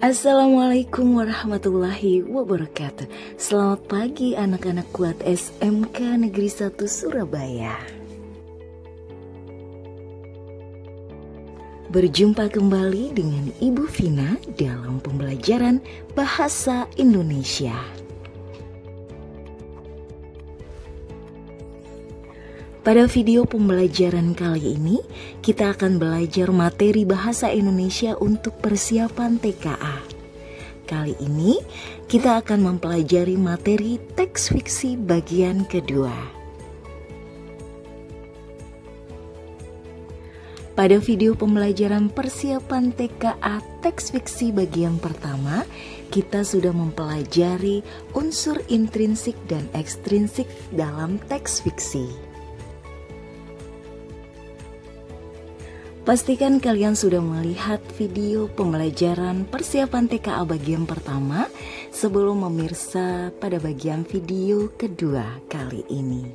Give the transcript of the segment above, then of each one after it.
Assalamualaikum warahmatullahi wabarakatuh. Selamat pagi anak-anak kuat SMK Negeri 1 Surabaya. Berjumpa kembali dengan Ibu Vina dalam pembelajaran Bahasa Indonesia. Pada video pembelajaran kali ini, kita akan belajar materi bahasa Indonesia untuk persiapan TKA. Kali ini, kita akan mempelajari materi teks fiksi bagian kedua. Pada video pembelajaran persiapan TKA teks fiksi bagian pertama, kita sudah mempelajari unsur intrinsik dan ekstrinsik dalam teks fiksi. Pastikan kalian sudah melihat video pembelajaran persiapan TKA bagian pertama sebelum memirsa pada bagian video kedua kali ini.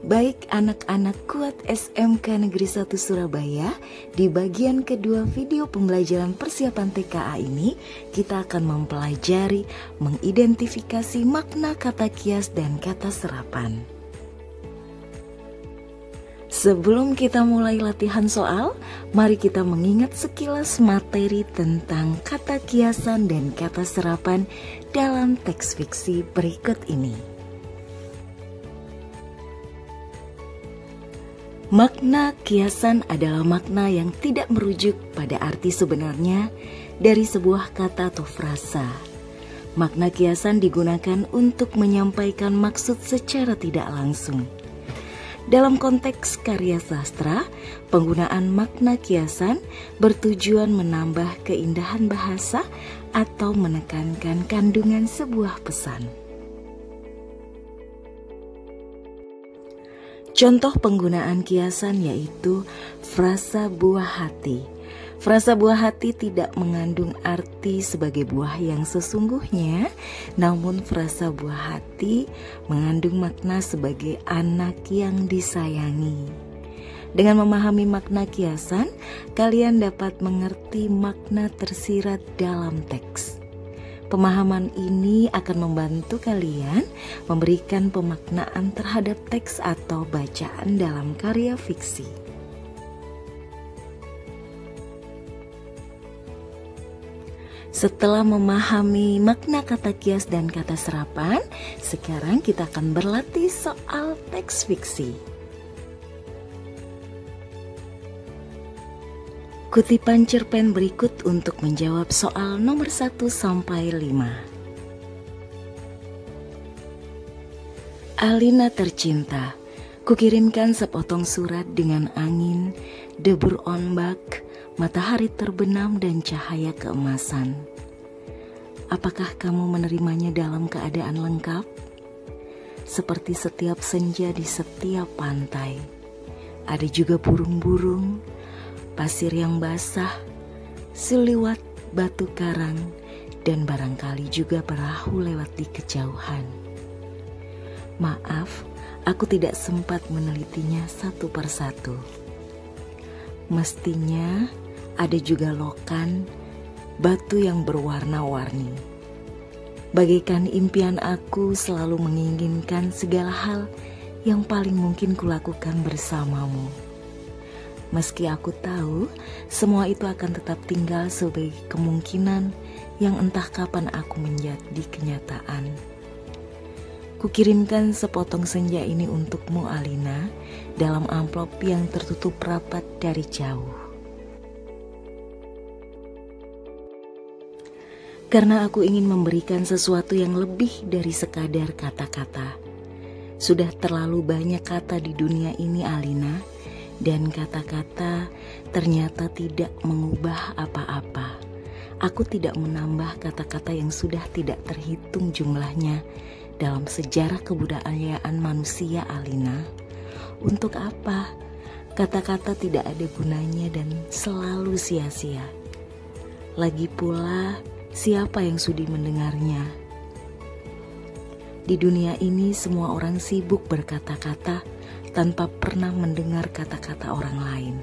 Baik anak-anak kuat SMK Negeri 1 Surabaya, di bagian kedua video pembelajaran persiapan TKA ini kita akan mempelajari mengidentifikasi makna kata kias dan kata serapan. Sebelum kita mulai latihan soal, mari kita mengingat sekilas materi tentang kata kiasan dan kata serapan dalam teks fiksi berikut ini. Makna kiasan adalah makna yang tidak merujuk pada arti sebenarnya dari sebuah kata atau frasa. Makna kiasan digunakan untuk menyampaikan maksud secara tidak langsung. Dalam konteks karya sastra, penggunaan makna kiasan bertujuan menambah keindahan bahasa atau menekankan kandungan sebuah pesan. Contoh penggunaan kiasan yaitu frasa buah hati. Frasa buah hati tidak mengandung arti sebagai buah yang sesungguhnya, namun frasa buah hati mengandung makna sebagai anak yang disayangi. Dengan memahami makna kiasan, kalian dapat mengerti makna tersirat dalam teks. Pemahaman ini akan membantu kalian memberikan pemaknaan terhadap teks atau bacaan dalam karya fiksi. Setelah memahami makna kata kias dan kata serapan, sekarang kita akan berlatih soal teks fiksi. Kutipan cerpen berikut untuk menjawab soal nomor 1 sampai 5. Alina tercinta, kukirimkan sepotong surat dengan angin, debur ombak, matahari terbenam dan cahaya keemasan. Apakah kamu menerimanya dalam keadaan lengkap? Seperti setiap senja di setiap pantai. Ada juga burung-burung, pasir yang basah, seliwat batu karang, dan barangkali juga perahu lewat di kejauhan. Maaf, aku tidak sempat menelitinya satu persatu. Mestinya ada juga lokan, batu yang berwarna-warni. Bagaikan impian aku selalu menginginkan segala hal yang paling mungkin kulakukan bersamamu. Meski aku tahu semua itu akan tetap tinggal sebagai kemungkinan yang entah kapan aku menjadi kenyataan. Kukirimkan sepotong senja ini untukmu, Alina, dalam amplop yang tertutup rapat dari jauh. Karena aku ingin memberikan sesuatu yang lebih dari sekadar kata-kata. Sudah terlalu banyak kata di dunia ini, Alina, dan kata-kata ternyata tidak mengubah apa-apa. Aku tidak menambah kata-kata yang sudah tidak terhitung jumlahnya dalam sejarah kebudayaan manusia, Alina. Untuk apa? Kata-kata tidak ada gunanya dan selalu sia-sia. Lagi pula, siapa yang sudi mendengarnya? Di dunia ini semua orang sibuk berkata-kata tanpa pernah mendengar kata-kata orang lain.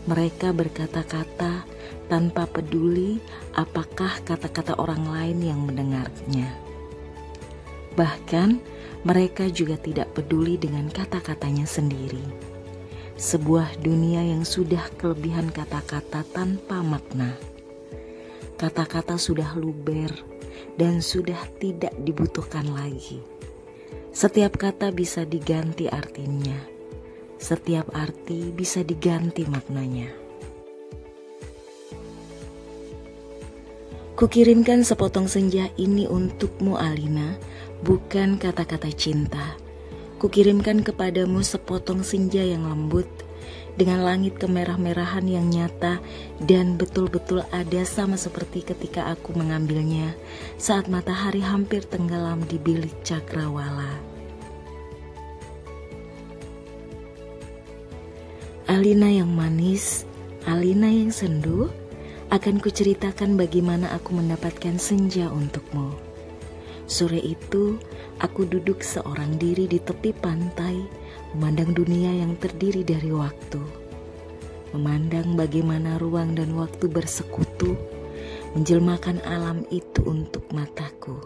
Mereka berkata-kata tanpa peduli apakah kata-kata orang lain yang mendengarnya. Bahkan mereka juga tidak peduli dengan kata-katanya sendiri. Sebuah dunia yang sudah kelebihan kata-kata tanpa makna. Kata-kata sudah luber dan sudah tidak dibutuhkan lagi. Setiap kata bisa diganti artinya. Setiap arti bisa diganti maknanya. Kukirimkan sepotong senja ini untukmu, Alina, bukan kata-kata cinta. Kukirimkan kepadamu sepotong senja yang lembut, dengan langit kemerah-merahan yang nyata dan betul-betul ada, sama seperti ketika aku mengambilnya saat matahari hampir tenggelam di bilik cakrawala. Alina yang manis, Alina yang sendu, akan kuceritakan bagaimana aku mendapatkan senja untukmu. Sore itu, aku duduk seorang diri di tepi pantai, memandang dunia yang terdiri dari waktu. Memandang bagaimana ruang dan waktu bersekutu, menjelmakan alam itu untuk mataku.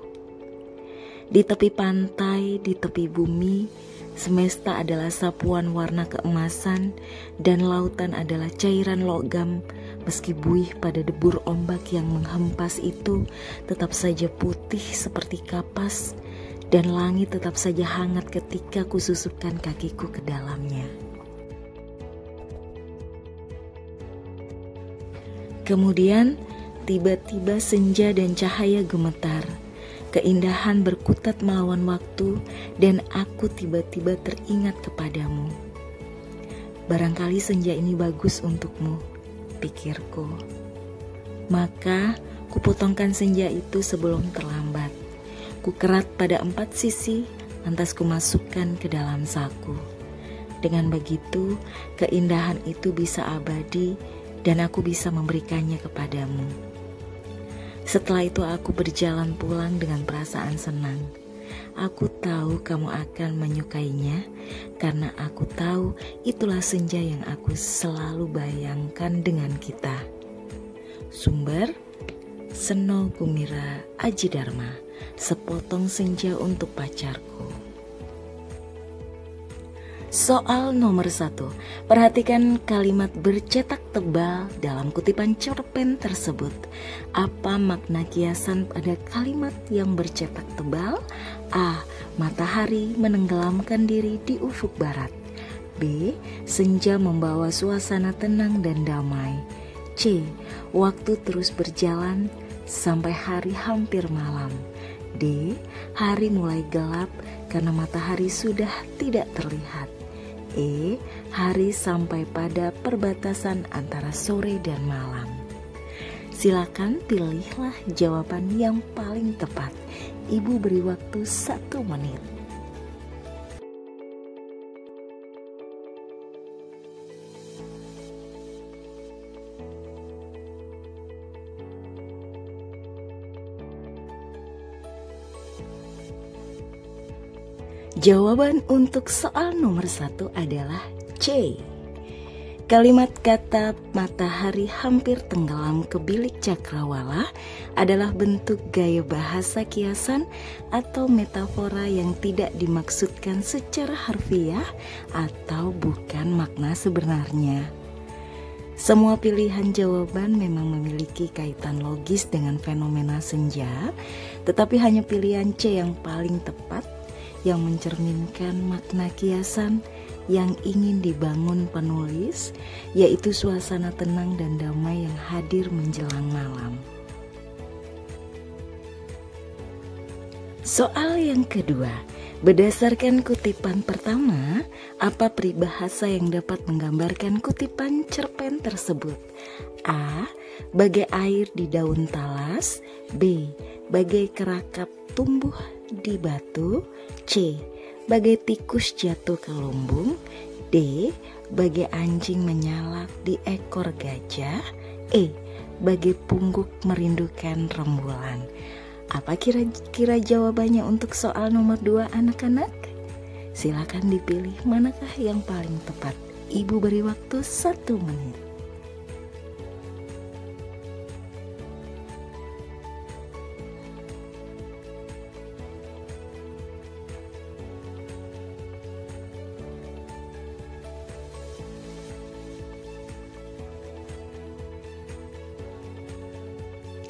Di tepi pantai, di tepi bumi, semesta adalah sapuan warna keemasan dan lautan adalah cairan logam. Meski buih pada debur ombak yang menghempas itu tetap saja putih seperti kapas, dan langit tetap saja hangat ketika kususupkan kakiku ke dalamnya. Kemudian tiba-tiba senja dan cahaya gemetar. Keindahan berkutat melawan waktu dan aku tiba-tiba teringat kepadamu. Barangkali senja ini bagus untukmu, pikirku. Maka kupotongkan senja itu sebelum terlambat. Kukerat pada 4 sisi, lantas kumasukkan ke dalam saku. Dengan begitu, keindahan itu bisa abadi dan aku bisa memberikannya kepadamu. Setelah itu aku berjalan pulang dengan perasaan senang. Aku tahu kamu akan menyukainya karena aku tahu itulah senja yang aku selalu bayangkan dengan kita. Sumber Seno Gumira Aji Dharma, sepotong senja untuk pacarku. Soal nomor 1. Perhatikan kalimat bercetak tebal dalam kutipan cerpen tersebut. Apa makna kiasan pada kalimat yang bercetak tebal? A. Matahari menenggelamkan diri di ufuk barat. B. Senja membawa suasana tenang dan damai. C. Waktu terus berjalan sampai hari hampir malam. D. Hari mulai gelap karena matahari sudah tidak terlihat. E. Hari sampai pada perbatasan antara sore dan malam. Silakan pilihlah jawaban yang paling tepat. Ibu beri waktu 1 menit. Jawaban untuk soal nomor 1 adalah C. Kalimat kata matahari hampir tenggelam ke bilik cakrawala adalah bentuk gaya bahasa kiasan atau metafora yang tidak dimaksudkan secara harfiah atau bukan makna sebenarnya. Semua pilihan jawaban memang memiliki kaitan logis dengan fenomena senja, tetapi hanya pilihan C yang paling tepat yang mencerminkan makna kiasan yang ingin dibangun penulis, yaitu suasana tenang dan damai yang hadir menjelang malam. Soal yang kedua, berdasarkan kutipan pertama, apa peribahasa yang dapat menggambarkan kutipan cerpen tersebut? A. Bagai air di daun talas. B. Bagai kerakap tumbuh di batu. C. Bagai tikus jatuh ke lumbung. D. Bagai anjing menyalak di ekor gajah. E. Bagai pungguk merindukan rembulan. Apa kira-kira jawabannya untuk soal nomor 2 anak-anak? Silakan dipilih manakah yang paling tepat. Ibu beri waktu 1 menit.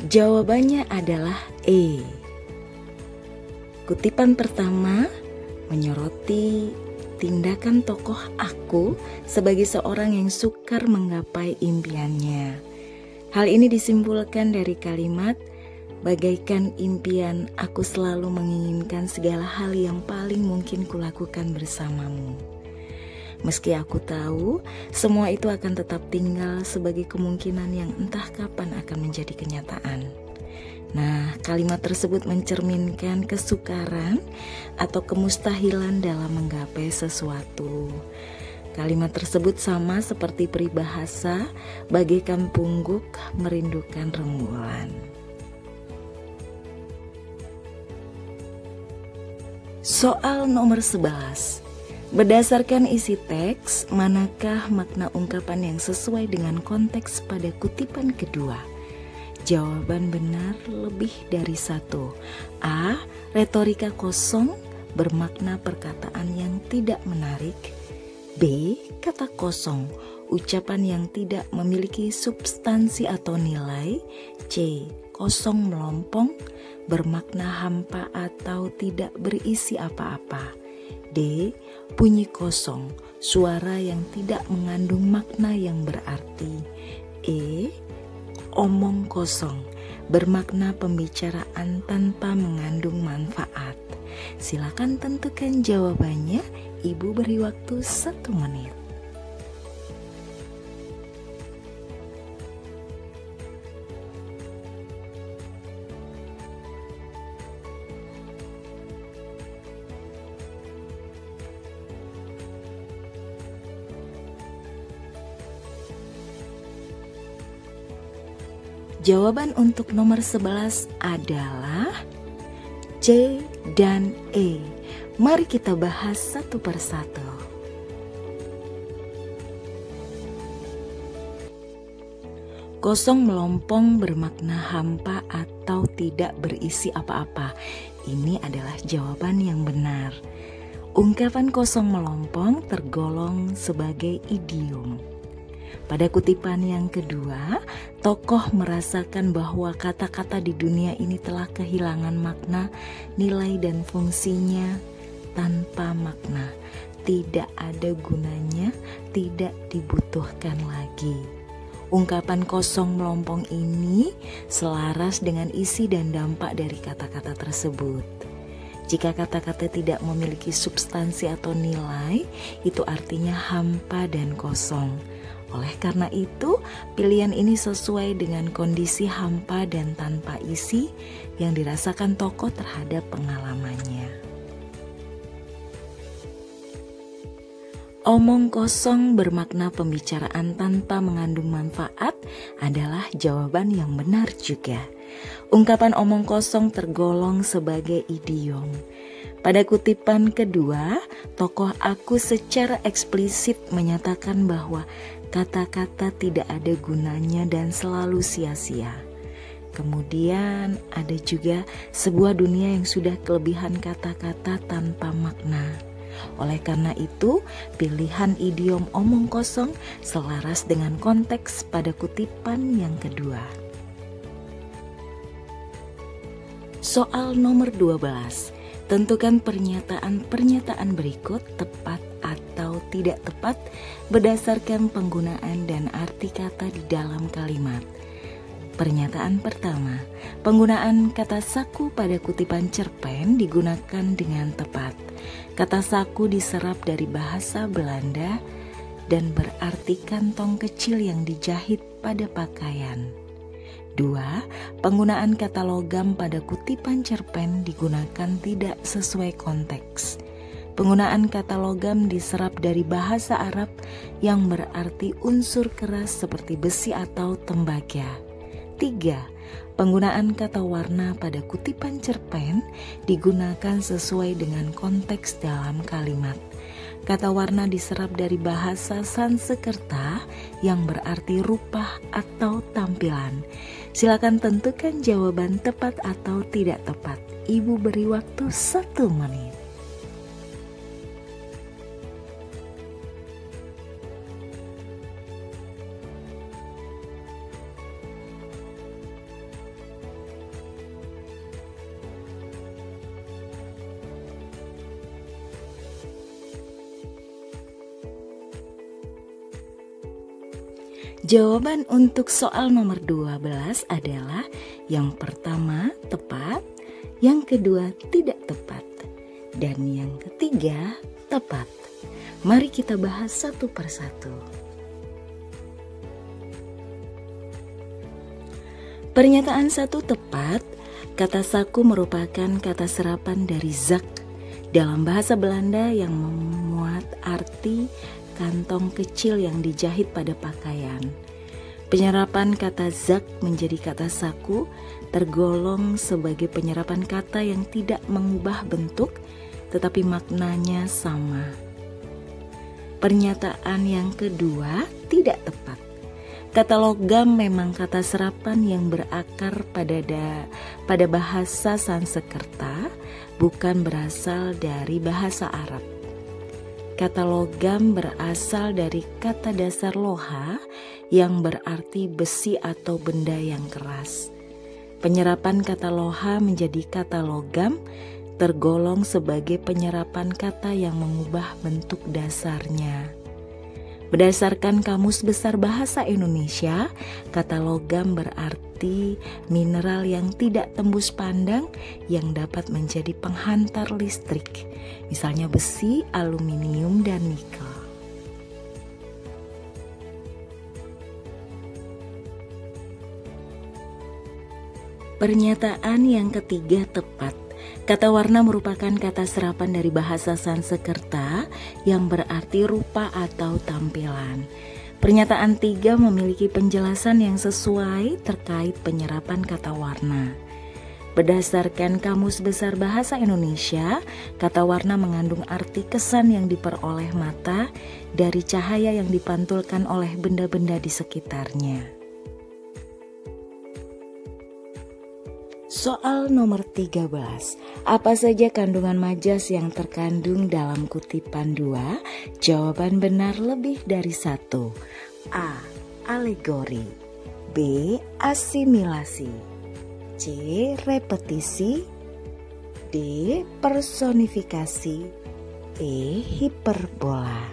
Jawabannya adalah E. Kutipan pertama menyoroti tindakan tokoh aku sebagai seorang yang sukar menggapai impiannya. Hal ini disimpulkan dari kalimat, bagaikan impian, aku selalu menginginkan segala hal yang paling mungkin kulakukan bersamamu. Meski aku tahu semua itu akan tetap tinggal sebagai kemungkinan yang entah kapan akan menjadi kenyataan. Nah, kalimat tersebut mencerminkan kesukaran atau kemustahilan dalam menggapai sesuatu. Kalimat tersebut sama seperti peribahasa, bagaikan pungguk merindukan rembulan. Soal nomor 11. Berdasarkan isi teks, manakah makna ungkapan yang sesuai dengan konteks pada kutipan kedua? Jawaban benar lebih dari satu. A. Retorika kosong bermakna perkataan yang tidak menarik. B. Kata kosong, ucapan yang tidak memiliki substansi atau nilai. C. Kosong melompong bermakna hampa atau tidak berisi apa-apa. D. Bunyi kosong, suara yang tidak mengandung makna yang berarti. E. Omong kosong, bermakna pembicaraan tanpa mengandung manfaat. Silakan tentukan jawabannya, Ibu beri waktu 1 menit. Jawaban untuk nomor 11 adalah C dan E. Mari kita bahas satu persatu. Kosong melompong bermakna hampa atau tidak berisi apa-apa. Ini adalah jawaban yang benar. Ungkapan kosong melompong tergolong sebagai idiom. Pada kutipan yang kedua, tokoh merasakan bahwa kata-kata di dunia ini telah kehilangan makna, nilai dan fungsinya tanpa makna. Tidak ada gunanya, tidak dibutuhkan lagi. Ungkapan kosong melompong ini selaras dengan isi dan dampak dari kata-kata tersebut. Jika kata-kata tidak memiliki substansi atau nilai, itu artinya hampa dan kosong. Oleh karena itu, pilihan ini sesuai dengan kondisi hampa dan tanpa isi yang dirasakan tokoh terhadap pengalamannya. Omong kosong bermakna pembicaraan tanpa mengandung manfaat adalah jawaban yang benar juga. Ungkapan omong kosong tergolong sebagai idiom. Pada kutipan kedua, tokoh aku secara eksplisit menyatakan bahwa kata-kata tidak ada gunanya dan selalu sia-sia. Kemudian ada juga sebuah dunia yang sudah kelebihan kata-kata tanpa makna. Oleh karena itu, pilihan idiom omong kosong selaras dengan konteks pada kutipan yang kedua. Soal nomor 12. Tentukan pernyataan berikut tepat atau tidak tepat berdasarkan penggunaan dan arti kata di dalam kalimat. Pernyataan pertama, penggunaan kata saku pada kutipan cerpen digunakan dengan tepat. Kata saku diserap dari bahasa Belanda dan berarti kantong kecil yang dijahit pada pakaian. 2. Penggunaan kata logam pada kutipan cerpen digunakan tidak sesuai konteks. Penggunaan kata logam diserap dari bahasa Arab yang berarti unsur keras seperti besi atau tembaga. 3. Penggunaan kata warna pada kutipan cerpen digunakan sesuai dengan konteks dalam kalimat. Kata warna diserap dari bahasa Sanskerta yang berarti rupa atau tampilan. Silakan tentukan jawaban tepat atau tidak tepat. Ibu beri waktu 1 menit. Jawaban untuk soal nomor 12 adalah yang pertama tepat, yang kedua tidak tepat, dan yang ketiga tepat. Mari kita bahas satu persatu. Pernyataan 1 tepat. Kata saku merupakan kata serapan dari zak dalam bahasa Belanda yang memuat arti kantong kecil yang dijahit pada pakaian. Penyerapan kata zak menjadi kata saku tergolong sebagai penyerapan kata yang tidak mengubah bentuk tetapi maknanya sama. Pernyataan yang kedua tidak tepat. Kata logam memang kata serapan yang berakar pada bahasa Sanskerta, bukan berasal dari bahasa Arab. Kata logam berasal dari kata dasar loha yang berarti besi atau benda yang keras. Penyerapan kata loha menjadi kata logam tergolong sebagai penyerapan kata yang mengubah bentuk dasarnya. Berdasarkan Kamus Besar Bahasa Indonesia, kata logam berarti mineral yang tidak tembus pandang yang dapat menjadi penghantar listrik, misalnya besi, aluminium, dan nikel. Pernyataan yang ketiga tepat. Kata warna merupakan kata serapan dari bahasa Sanskerta yang berarti rupa atau tampilan. Pernyataan 3 memiliki penjelasan yang sesuai terkait penyerapan kata warna. Berdasarkan Kamus Besar Bahasa Indonesia, kata warna mengandung arti kesan yang diperoleh mata dari cahaya yang dipantulkan oleh benda-benda di sekitarnya. Soal nomor 13. Apa saja kandungan majas yang terkandung dalam kutipan 2? Jawaban benar lebih dari 1. A. Alegori. B. Asimilasi. C. Repetisi. D. Personifikasi. E. Hiperbola.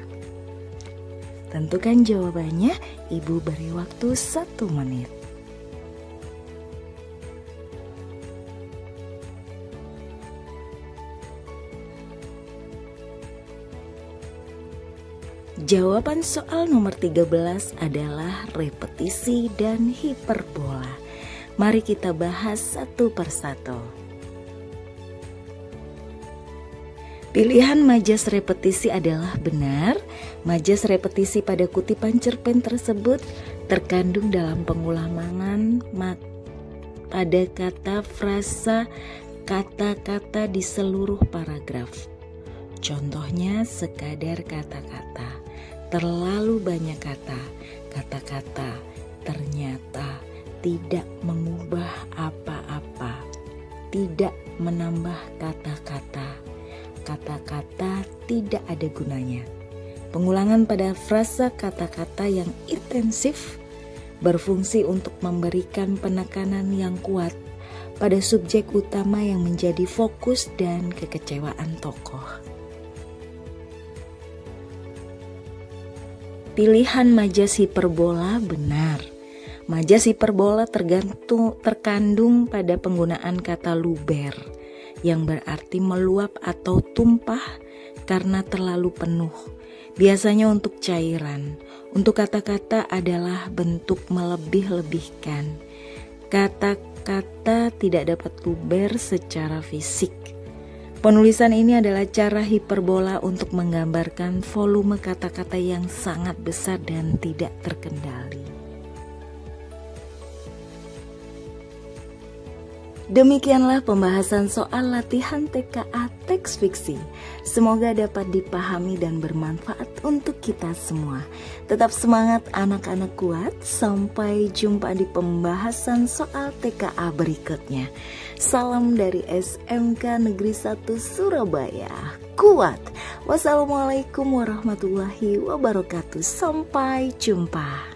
Tentukan jawabannya, Ibu beri waktu 1 menit. Jawaban soal nomor 13 adalah repetisi dan hiperbola. Mari kita bahas satu persatu. Pilihan majas repetisi adalah benar. Majas repetisi pada kutipan cerpen tersebut terkandung dalam pengulangan pada kata, frasa, kata-kata di seluruh paragraf. Contohnya sekadar kata-kata, terlalu banyak kata, kata-kata, ternyata, tidak mengubah apa-apa, tidak menambah kata-kata, kata-kata tidak ada gunanya. Pengulangan pada frasa kata-kata yang intensif berfungsi untuk memberikan penekanan yang kuat pada subjek utama yang menjadi fokus dan kekecewaan tokoh. Pilihan majas hiperbola benar. Majas hiperbola terkandung pada penggunaan kata luber yang berarti meluap atau tumpah karena terlalu penuh. Biasanya untuk cairan. Untuk kata-kata adalah bentuk melebih-lebihkan. Kata-kata tidak dapat luber secara fisik. Penulisan ini adalah cara hiperbola untuk menggambarkan volume kata-kata yang sangat besar dan tidak terkendali. Demikianlah pembahasan soal latihan TKA teks fiksi. Semoga dapat dipahami dan bermanfaat untuk kita semua. Tetap semangat anak-anak kuat. Sampai jumpa di pembahasan soal TKA berikutnya. Salam dari SMK Negeri 1 Surabaya. Kuat. Wassalamualaikum warahmatullahi wabarakatuh. Sampai jumpa.